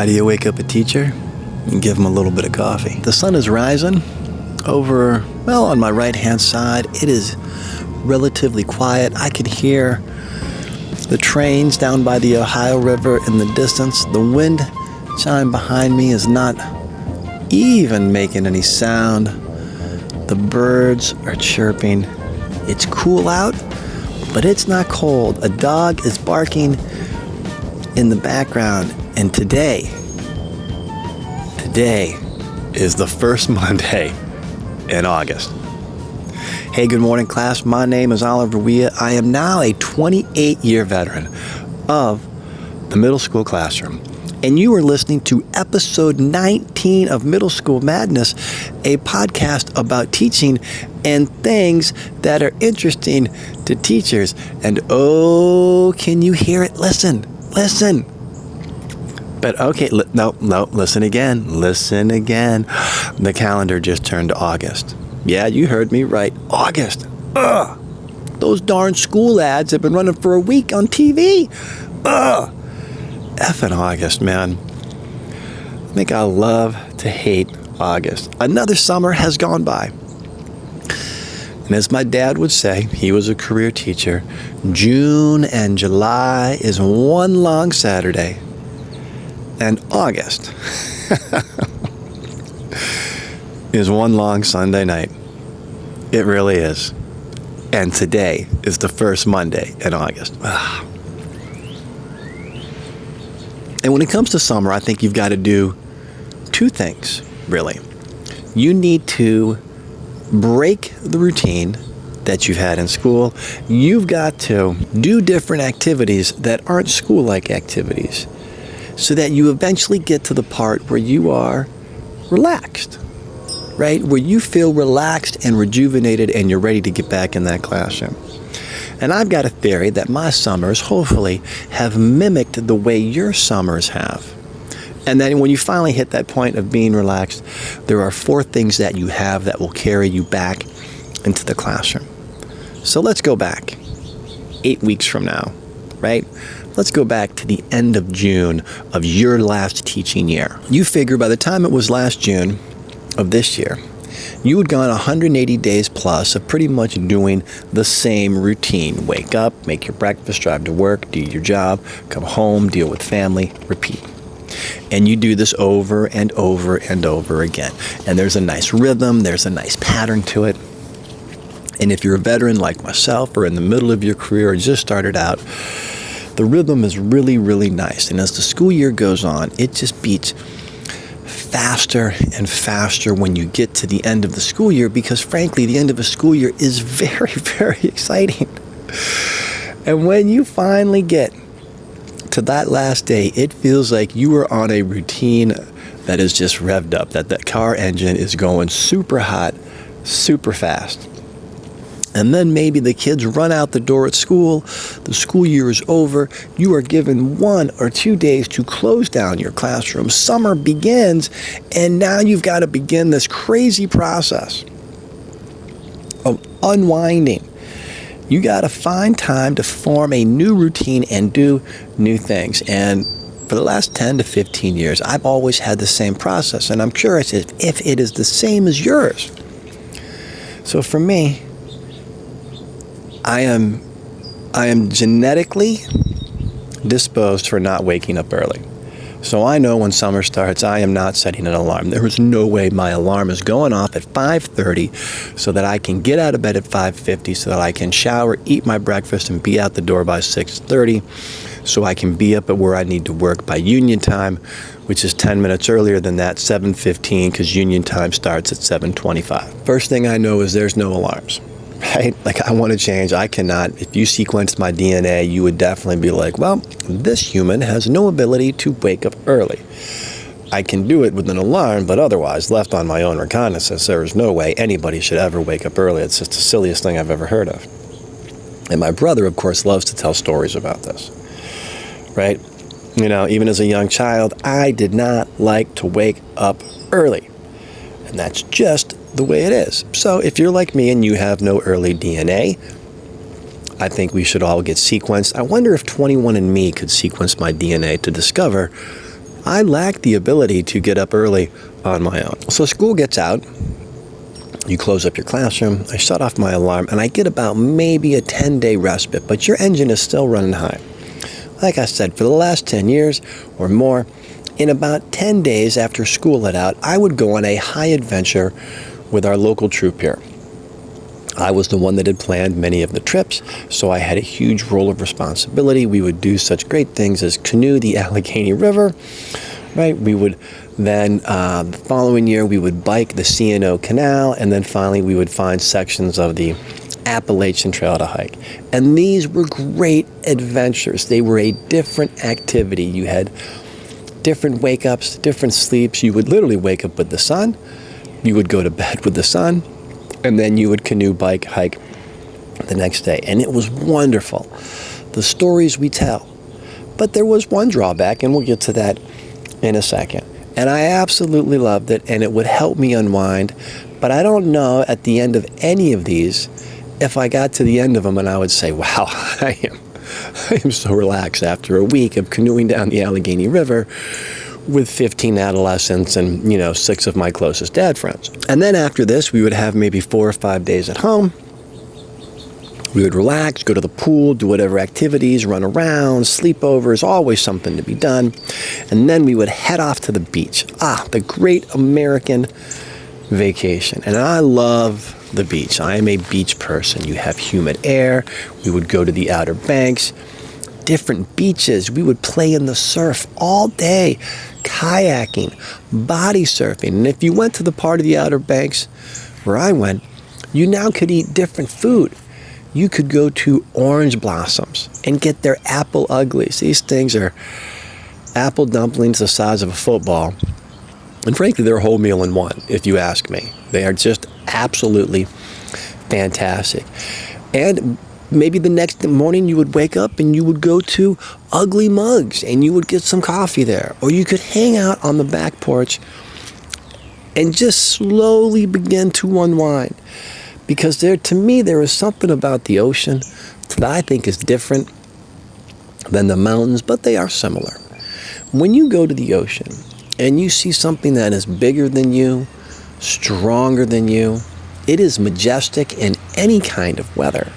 How do you wake up a teacher? You give him a little bit of coffee. The sun is rising over, well, on my right-hand side. It is relatively quiet. I can hear the trains down by the Ohio River in the distance. The wind chime behind me is not even making any sound. The birds are chirping. It's cool out, but it's not cold. A dog is barking in the background. And today is the first Monday in August. Hey, good morning, class. My name is Oliver wieheog. I am now a 28-year veteran of the middle school classroom. And you are listening to episode 19 of Middle School Madness, a podcast about teaching and things that are interesting to teachers. And oh, can you hear it? Listen. But okay, no, listen again. The calendar just turned to August. Yeah, you heard me right. August. Ugh. Those darn school ads have been running for a week on TV. Ugh. Effing August, man. I think I love to hate August. Another summer has gone by. And as my dad would say, he was a career teacher, June and July is one long Saturday. And August is one long Sunday night. It really is. And today is the first Monday in August. And when it comes to summer, I think you've got to do two things, really. You need to break the routine that you've had in school. You've got to do different activities that aren't school-like activities, so that you eventually get to the part where you are relaxed, right? Where you feel relaxed and rejuvenated and you're ready to get back in that classroom. And I've got a theory that my summers hopefully have mimicked the way your summers have. And then when you finally hit that point of being relaxed, there are 4 things that you have that will carry you back into the classroom. So let's go back 8 weeks from now, right? Let's go back to the end of June of your last teaching year. You figure by the time it was last June of this year, you had gone 180 days plus of pretty much doing the same routine. Wake up, make your breakfast, drive to work, do your job, come home, deal with family, repeat. And you do this over and over and over again. And there's a nice rhythm, there's a nice pattern to it. And if you're a veteran like myself or in the middle of your career or just started out, the rhythm is really, really nice. And as the school year goes on, it just beats faster and faster when you get to the end of the school year, because frankly, the end of a school year is very, very exciting. And when you finally get to that last day, it feels like you are on a routine that is just revved up, that car engine is going super hot, super fast. And then maybe the kids run out the door at school, the school year is over, you are given 1 or 2 days to close down your classroom. Summer begins, and now you've got to begin this crazy process of unwinding. You got to find time to form a new routine and do new things. And for the last 10 to 15 years, I've always had the same process, and I'm curious if it is the same as yours. So for me, I am genetically disposed for not waking up early. So I know when summer starts, I am not setting an alarm. There is no way my alarm is going off at 5:30 so that I can get out of bed at 5:50 so that I can shower, eat my breakfast, and be out the door by 6:30 so I can be up at where I need to work by union time, which is 10 minutes earlier than that, 7:15, because union time starts at 7:25. First thing I know is there's no alarms. Right? Like, I want to change. I cannot. If you sequenced my DNA, you would definitely be like, well, this human has no ability to wake up early. I can do it with an alarm, but otherwise, left on my own recognizance, there is no way anybody should ever wake up early. It's just the silliest thing I've ever heard of. And my brother, of course, loves to tell stories about this. Right? You know, even as a young child, I did not like to wake up early. And that's just the way it is. So if you're like me and you have no early DNA, I think we should all get sequenced. I wonder if 21andMe could sequence my DNA to discover I lack the ability to get up early on my own. So school gets out, you close up your classroom, I shut off my alarm, and I get about maybe a 10-day respite, but your engine is still running high. Like I said, for the last 10 years or more, in about 10 days after school let out, I would go on a high adventure with our local troop here. I was the one that had planned many of the trips, so I had a huge role of responsibility. We would do such great things as canoe the Allegheny River, right? We would then, the following year, we would bike the C&O Canal, and then finally we would find sections of the Appalachian Trail to hike. And these were great adventures. They were a different activity. You had different wake-ups, different sleeps. You would literally wake up with the sun. You would go to bed with the sun. And then you would canoe, bike, hike the next day. And it was wonderful. The stories we tell. But there was one drawback, and we'll get to that in a second. And I absolutely loved it, and it would help me unwind. But I don't know at the end of any of these if I got to the end of them and I would say, wow, I am so relaxed after a week of canoeing down the Allegheny River with 15 adolescents and, 6 of my closest dad friends. And then after this, we would have maybe 4 or 5 days at home. We would relax, go to the pool, do whatever activities, run around, sleepovers, always something to be done. And then we would head off to the beach. The great American vacation. And I love the beach. I am a beach person. You have humid air. We would go to the Outer Banks, different beaches. We would play in the surf all day, kayaking, body surfing. And if you went to the part of the Outer Banks where I went, you now could eat different food. You could go to Orange Blossoms and get their apple uglies. These things are apple dumplings the size of a football. And frankly, they're a whole meal in one, if you ask me. They are just absolutely fantastic. And maybe the next morning you would wake up and you would go to Ugly Mugs and you would get some coffee there. Or you could hang out on the back porch and just slowly begin to unwind. Because to me, there is something about the ocean that I think is different than the mountains, but they are similar. When you go to the ocean and you see something that is bigger than you, stronger than you, it is majestic in any kind of weather.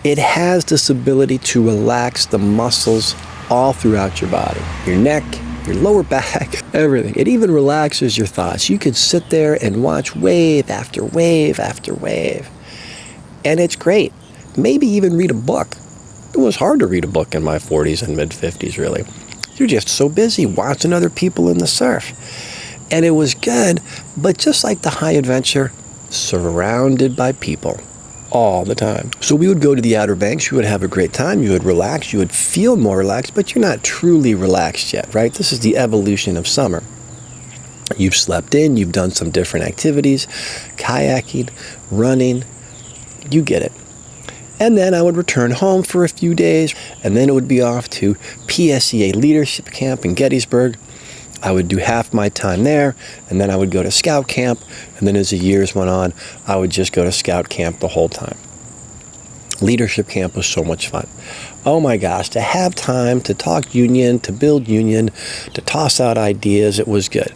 It has this ability to relax the muscles all throughout your body, your neck, your lower back, everything. It even relaxes your thoughts. You could sit there and watch wave after wave after wave. And it's great. Maybe even read a book. It was hard to read a book in my 40s and mid-50s, really. You're just so busy watching other people in the surf. And it was good, but just like the high adventure, surrounded by people all the time. So we would go to the Outer Banks, you would have a great time, you would relax, you would feel more relaxed, but you're not truly relaxed yet, right? This is the evolution of summer. You've slept in, you've done some different activities, kayaking, running, you get it. And then I would return home for a few days, and then it would be off to PSEA Leadership Camp in Gettysburg. I would do half my time there, and then I would go to Scout Camp, and then as the years went on, I would just go to Scout Camp the whole time. Leadership Camp was so much fun. Oh my gosh, to have time to talk union, to build union, to toss out ideas, it was good.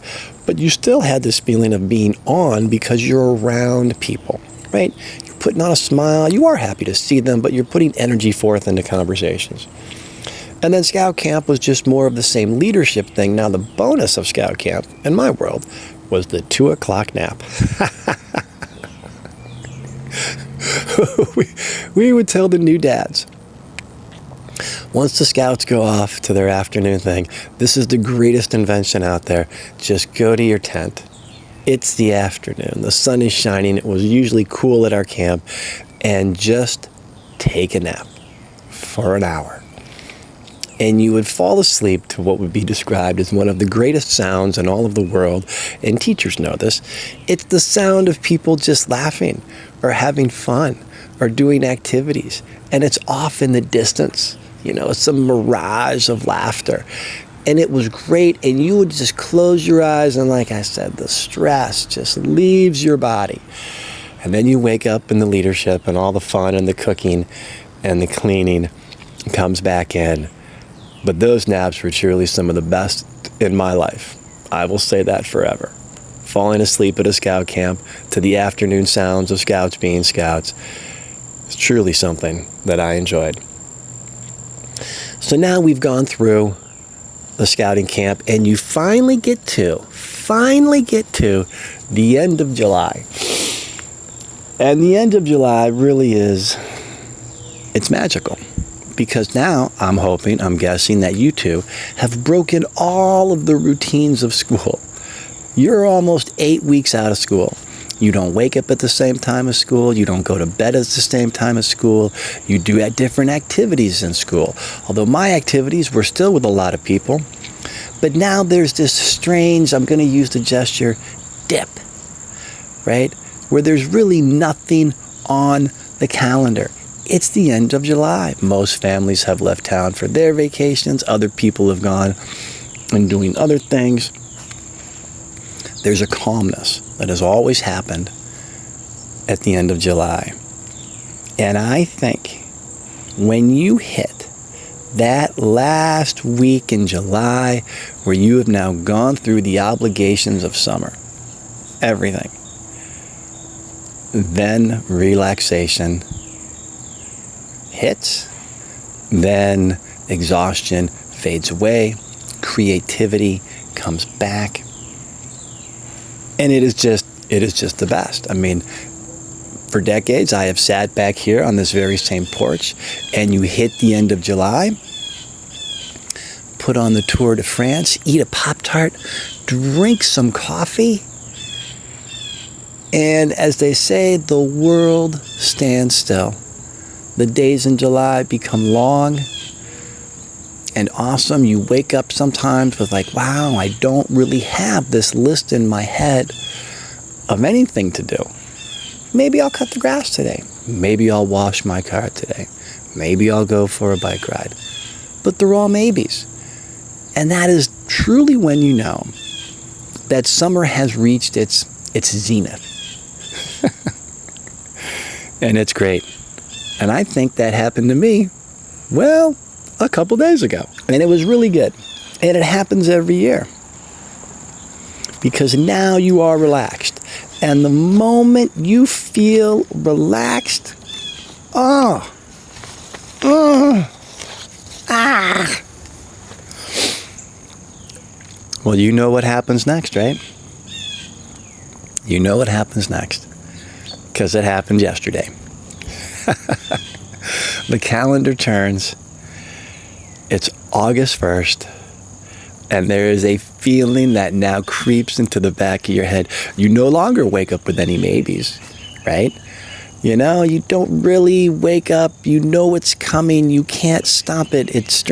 But you still had this feeling of being on because you're around people, right? You're putting on a smile, you are happy to see them, but you're putting energy forth into conversations. And then Scout Camp was just more of the same leadership thing. Now, the bonus of Scout Camp, in my world, was the 2 o'clock nap. we would tell the new dads, once the Scouts go off to their afternoon thing, this is the greatest invention out there. Just go to your tent. It's the afternoon. The sun is shining. It was usually cool at our camp. And just take a nap for an hour. And you would fall asleep to what would be described as one of the greatest sounds in all of the world, and teachers know this. It's the sound of people just laughing or having fun or doing activities, and it's off in the distance. It's a mirage of laughter, and it was great, and you would just close your eyes, and like I said, the stress just leaves your body. And then you wake up in the leadership, and all the fun and the cooking and the cleaning comes back in. But those naps were truly some of the best in my life. I will say that forever. Falling asleep at a scout camp to the afternoon sounds of scouts being scouts is truly something that I enjoyed. So now we've gone through the scouting camp, and you finally get to the end of July. And the end of July really it's magical. Because now I'm guessing that you two have broken all of the routines of school. You're almost 8 weeks out of school. You don't wake up at the same time as school. You don't go to bed at the same time as school. You do different activities in school. Although my activities were still with a lot of people. But now there's this strange, I'm going to use the gesture, dip, right? Where there's really nothing on the calendar. It's the end of July. Most families have left town for their vacations. Other people have gone and doing other things. There's a calmness that has always happened at the end of July. And I think when you hit that last week in July where you have now gone through the obligations of summer, everything, then relaxation hits, then exhaustion fades away, creativity comes back, and it is just the best. I mean, for decades I have sat back here on this very same porch, and you hit the end of July, put on the Tour de France, eat a Pop-Tart, drink some coffee, and as they say, the world stands still. The days in July become long and awesome. You wake up sometimes with like, wow, I don't really have this list in my head of anything to do. Maybe I'll cut the grass today. Maybe I'll wash my car today. Maybe I'll go for a bike ride. But they're all maybes. And that is truly when you know that summer has reached its zenith. And it's great. And I think that happened to me, well, a couple days ago. And it was really good. And it happens every year. Because now you are relaxed. And the moment you feel relaxed, well, you know what happens next, right? You know what happens next. Because it happened yesterday. The calendar turns. It's August 1st. And there is a feeling that now creeps into the back of your head. You no longer wake up with any maybes, right? You know, you don't really wake up. You know it's coming. You can't stop it. It's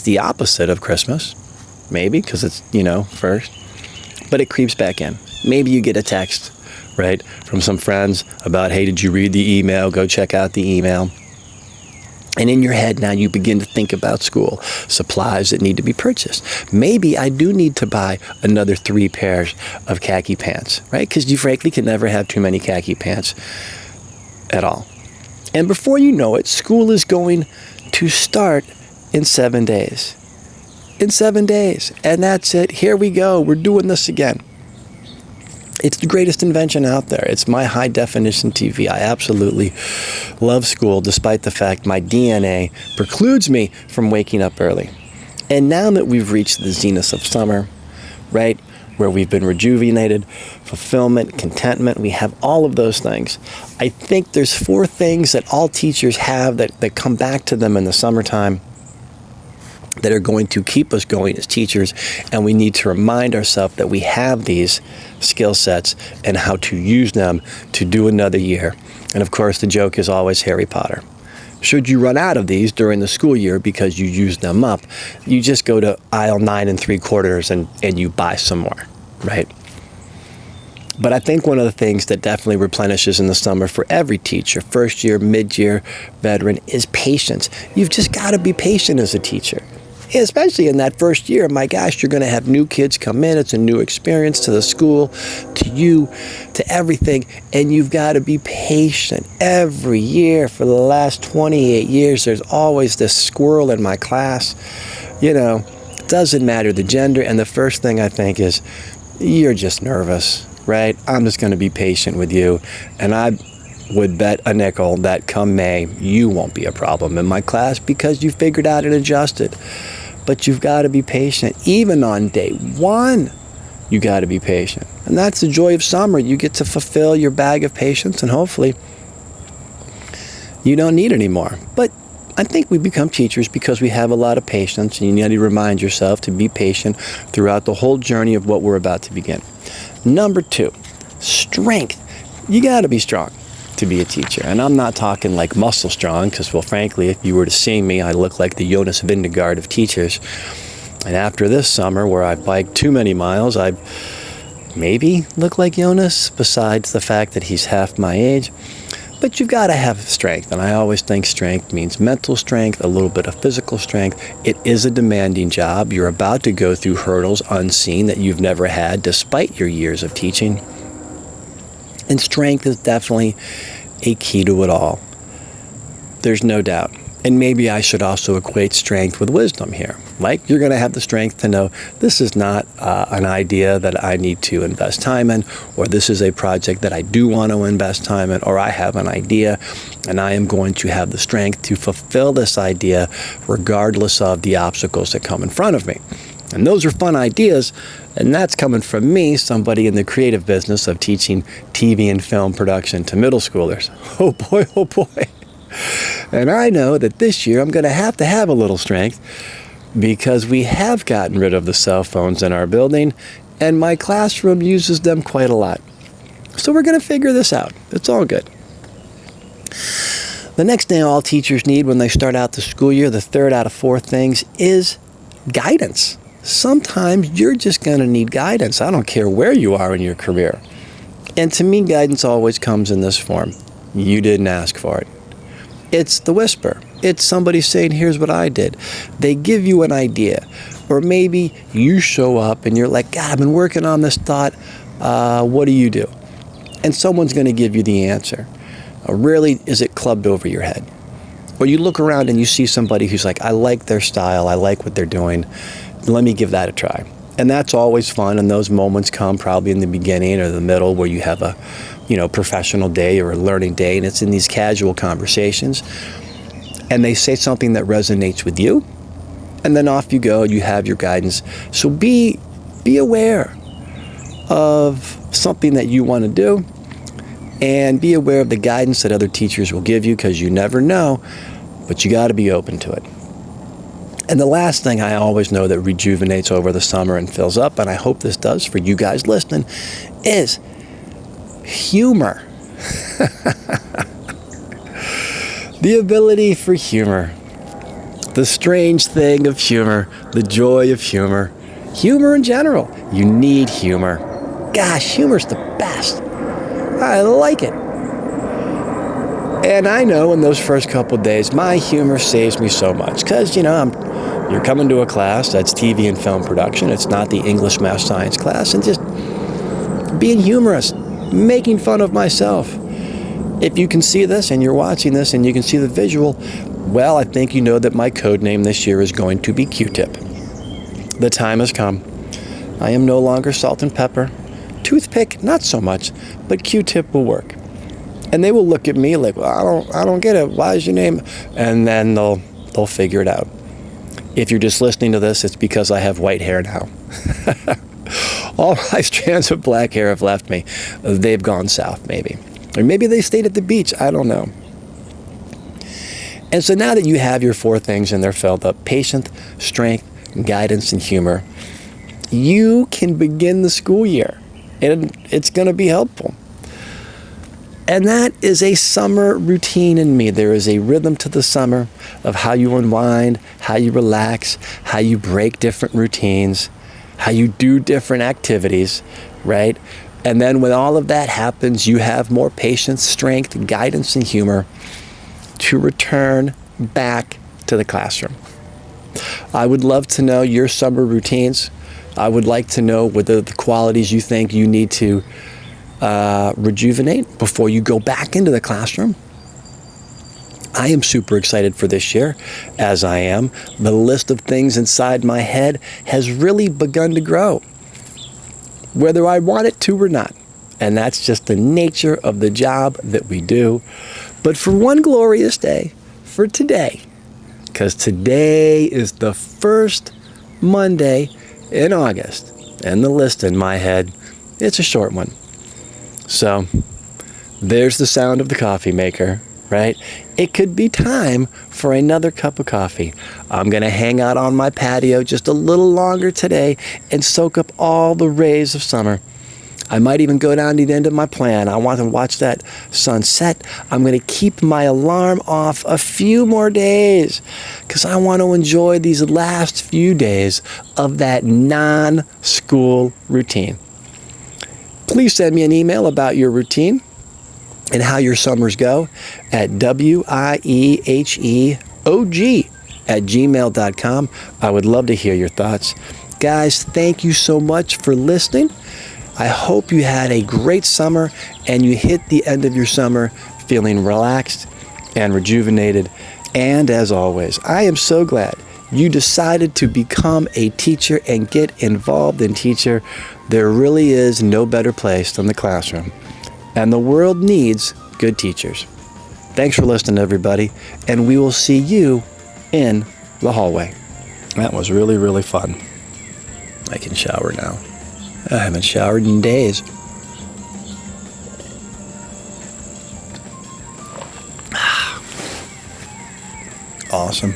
the opposite of Christmas. Maybe, because it's, first. But it creeps back in. Maybe you get a text, right, from some friends about, hey, did you read the email? Go check out the email. And in your head now you begin to think about school, supplies that need to be purchased. Maybe I do need to buy another 3 pairs of khaki pants, right? Because you frankly can never have too many khaki pants at all. And before you know it, school is going to start in 7 days. In 7 days. And that's it. Here we go. We're doing this again. It's the greatest invention out there. It's my high-definition TV. I absolutely love school, despite the fact my DNA precludes me from waking up early. And now that we've reached the zenith of summer, right, where we've been rejuvenated, fulfillment, contentment, we have all of those things. I think there's 4 things that all teachers have that come back to them in the summertime that are going to keep us going as teachers, and we need to remind ourselves that we have these skill sets and how to use them to do another year. And of course, the joke is always Harry Potter. Should you run out of these during the school year because you used them up, you just go to aisle 9 3/4 and you buy some more, right? But I think one of the things that definitely replenishes in the summer for every teacher, first year, mid-year, veteran, is patience. You've just got to be patient as a teacher. Especially in that first year, my gosh, you're going to have new kids come in. It's a new experience to the school, to you, to everything. And you've got to be patient. Every year for the last 28 years, there's always this squirrel in my class, doesn't matter the gender. And the first thing I think is, you're just nervous, right? I'm just going to be patient with you. And I would bet a nickel that come May, you won't be a problem in my class because you figured out and adjusted. But you've got to be patient. Even on day one, you got to be patient. And that's the joy of summer. You get to fulfill your bag of patience, and hopefully you don't need any more. But I think we become teachers because we have a lot of patience, and you need to remind yourself to be patient throughout the whole journey of what we're about to begin. Number 2, strength. You got to be strong to be a teacher. And I'm not talking like muscle strong, because, well, frankly, if you were to see me, I look like the Jonas Vingegaard of teachers. And after this summer, where I biked too many miles, I maybe look like Jonas, besides the fact that he's half my age. But you've got to have strength, and I always think strength means mental strength, a little bit of physical strength. It is a demanding job. You're about to go through hurdles unseen that you've never had, despite your years of teaching. And strength is definitely a key to it all. There's no doubt. And maybe I should also equate strength with wisdom here. Like, you're going to have the strength to know this is not an idea that I need to invest time in, or this is a project that I do want to invest time in, or I have an idea and I am going to have the strength to fulfill this idea regardless of the obstacles that come in front of me. And those are fun ideas, and that's coming from me, somebody in the creative business of teaching TV and film production to middle schoolers. Oh boy, oh boy. And I know that this year I'm going to have a little strength, because we have gotten rid of the cell phones in our building, and my classroom uses them quite a lot. So we're going to figure this out. It's all good. The next thing all teachers need when they start out the school year, the third out of 4 things, is guidance. Sometimes you're just going to need guidance. I don't care where you are in your career. And to me, guidance always comes in this form. You didn't ask for it. It's the whisper. It's somebody saying, here's what I did. They give you an idea. Or maybe you show up and you're like, God, I've been working on this thought. What do you do? And someone's going to give you the answer. Rarely is it clubbed over your head. Or you look around and you see somebody who's like, I like their style. I like what they're doing. Let me give that a try. And that's always fun. And those moments come probably in the beginning or the middle, where you have a professional day or a learning day, and it's in these casual conversations, and they say something that resonates with you, and then off you go, you have your guidance. So be aware of something that you want to do, and be aware of the guidance that other teachers will give you, because you never know, but you got to be open to it. And the last thing I always know that rejuvenates over the summer and fills up, and I hope this does for you guys listening, is humor. The ability for humor. The strange thing of humor. The joy of humor. Humor in general. You need humor. Gosh, humor's the best. I like it. And I know in those first couple of days, my humor saves me so much. Because, you're coming to a class that's TV and film production. It's not the English, math, science class. And just being humorous. Making fun of myself. If you can see this and you're watching this and you can see the visual, well, I think you know that my code name this year is going to be Q-tip. The time has come. I am no longer salt and pepper. Toothpick, not so much, but Q-tip will work. And they will look at me like, well, I don't get it. Why is your name? And then they'll figure it out. If you're just listening to this, it's because I have white hair now. All my strands of black hair have left me. They've gone south, maybe. Or maybe they stayed at the beach. I don't know. And so now that you have your 4 things and they're filled up, patience, strength, guidance, and humor, you can begin the school year. And it's going to be helpful. And that is a summer routine in me. There is a rhythm to the summer of how you unwind, how you relax, how you break different routines, how you do different activities, right? And then when all of that happens, you have more patience, strength, guidance, and humor to return back to the classroom. I would love to know your summer routines. I would like to know what the qualities you think you need to rejuvenate before you go back into the classroom. I am super excited for this year, as I am. The list of things inside my head has really begun to grow, whether I want it to or not. And that's just the nature of the job that we do. But for one glorious day, for today, because today is the first Monday in August, and the list in my head, it's a short one. So there's the sound of the coffee maker, right? It could be time for another cup of coffee. I'm going to hang out on my patio just a little longer today and soak up all the rays of summer. I might even go down to the end of my plan. I want to watch that sunset. I'm going to keep my alarm off a few more days because I want to enjoy these last few days of that non-school routine. Please send me an email about your routine and how your summers go at wieheog@gmail.com. I would love to hear your thoughts. Guys, thank you so much for listening. I hope you had a great summer and you hit the end of your summer feeling relaxed and rejuvenated. And as always, I am so glad you decided to become a teacher and get involved in teacher. There really is no better place than the classroom. And the world needs good teachers. Thanks for listening, everybody. And we will see you in the hallway. That was really, really fun. I can shower now. I haven't showered in days. Awesome.